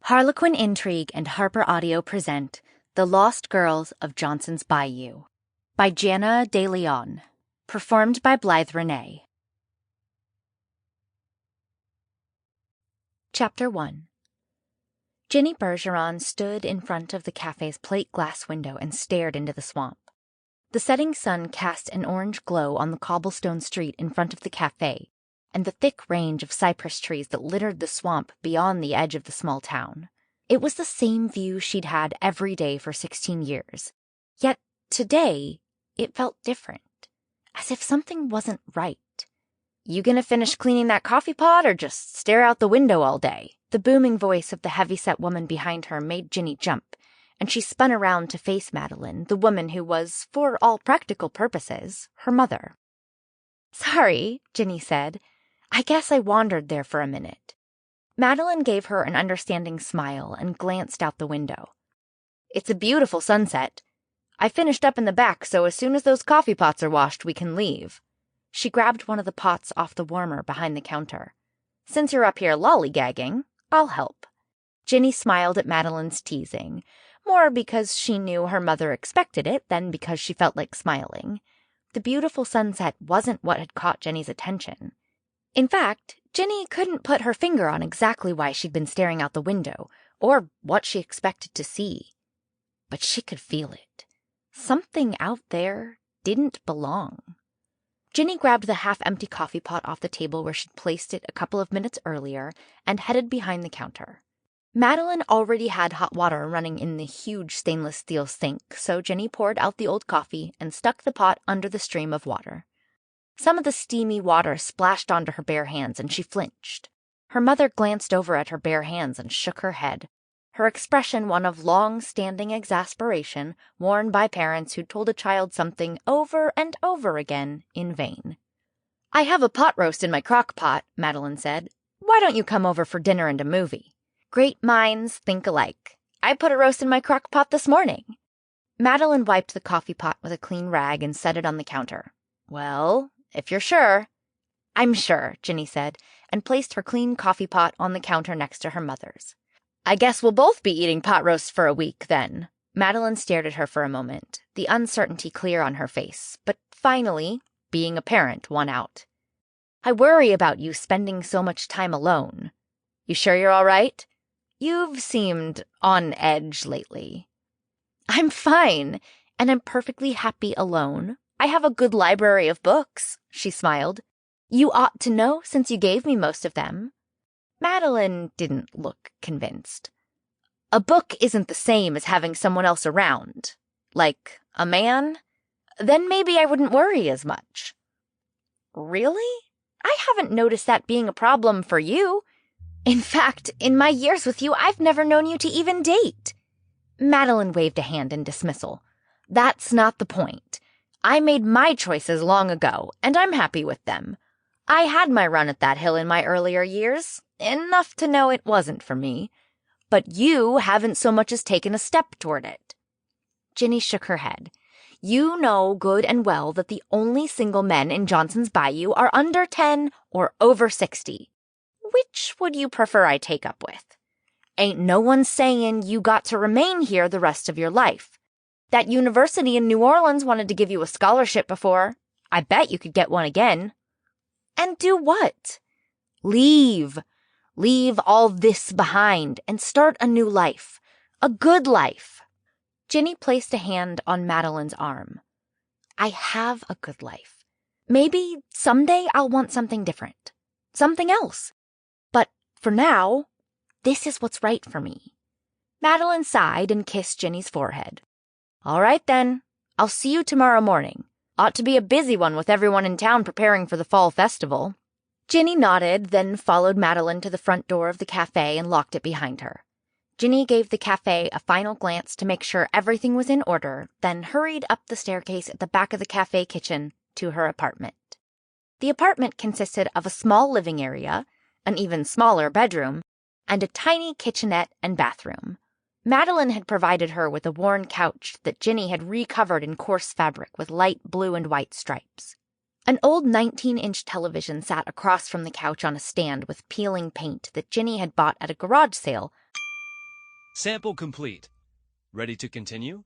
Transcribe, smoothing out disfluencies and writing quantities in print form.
Harlequin Intrigue and Harper Audio present The Lost Girls of Johnson's Bayou by Jana DeLeon, performed by Blythe Renee. Chapter 1. Ginny Bergeron stood in front of the cafe's plate glass window and stared into the swamp. The setting sun cast an orange glow on the cobblestone street in front of the cafe and the thick range of cypress trees that littered the swamp beyond the edge of the small town. It was the same view she'd had every day for 16 years. Yet today, it felt different, as if something wasn't right. "You gonna finish cleaning that coffee pot or just stare out the window all day?" The booming voice of the heavy-set woman behind her made Ginny jump, and she spun around to face Madeline, the woman who was, for all practical purposes, her mother. "Sorry," Ginny said. "I guess I wandered there for a minute." Madeline gave her an understanding smile and glanced out the window. "It's a beautiful sunset. I finished up in the back, so as soon as those coffee pots are washed, we can leave." She grabbed one of the pots off the warmer behind the counter. "Since you're up here lollygagging, I'll help." Ginny smiled at Madeline's teasing, more because she knew her mother expected it than because she felt like smiling. The beautiful sunset wasn't what had caught Jenny's attention. In fact, Ginny couldn't put her finger on exactly why she'd been staring out the window, or what she expected to see. But she could feel it. Something out there didn't belong. Ginny grabbed the half-empty coffee pot off the table where she'd placed it a couple of minutes earlier and headed behind the counter. Madeline already had hot water running in the huge stainless steel sink, so Ginny poured out the old coffee and stuck the pot under the stream of water. Some of the steamy water splashed onto her bare hands, and she flinched. Her mother glanced over at her bare hands and shook her head, her expression one of long-standing exasperation worn by parents who'd told a child something over and over again in vain. "I have a pot roast in my crock pot," Madeline said. "Why don't you come over for dinner and a movie?" Great minds think alike. "I put a roast in my crock pot this morning." Madeline wiped the coffee pot with a clean rag and set it on the counter. "Well, if you're sure." "I'm sure," Ginny said, and placed her clean coffee pot on the counter next to her mother's. "I guess we'll both be eating pot roasts for a week, then." Madeline stared at her for a moment, the uncertainty clear on her face, but finally, being a parent, won out. "I worry about you spending so much time alone. You sure you're all right? You've seemed on edge lately." "I'm fine, and I'm perfectly happy alone. I have a good library of books," she smiled. "You ought to know since you gave me most of them." Madeline didn't look convinced. "A book isn't the same as having someone else around. Like a man? Then maybe I wouldn't worry as much." "Really? I haven't noticed that being a problem for you. In fact, in my years with you, I've never known you to even date." Madeline waved a hand in dismissal. "That's not the point. I made my choices long ago, and I'm happy with them. I had my run at that hill in my earlier years, enough to know it wasn't for me. But you haven't so much as taken a step toward it." Ginny shook her head. "You know good and well that the only single men in Johnson's Bayou are under 10 or over 60. Which would you prefer I take up with? Ain't no one saying you got to remain here the rest of your life. That university in New Orleans wanted to give you a scholarship before. I bet you could get one again." "And do what?" "Leave. Leave all this behind and start a new life. A good life." Ginny placed a hand on Madeline's arm. "I have a good life. Maybe someday I'll want something different. Something else. But for now, this is what's right for me." Madeline sighed and kissed Ginny's forehead. "All right, then. I'll see you tomorrow morning. Ought to be a busy one with everyone in town preparing for the fall festival." Ginny nodded, then followed Madeline to the front door of the cafe and locked it behind her. Ginny gave the cafe a final glance to make sure everything was in order, then hurried up the staircase at the back of the cafe kitchen to her apartment. The apartment consisted of a small living area, an even smaller bedroom, and a tiny kitchenette and bathroom. Madeline had provided her with a worn couch that Ginny had recovered in coarse fabric with light blue and white stripes. An old 19-inch television sat across from the couch on a stand with peeling paint that Ginny had bought at a garage sale Sample complete. Ready to continue?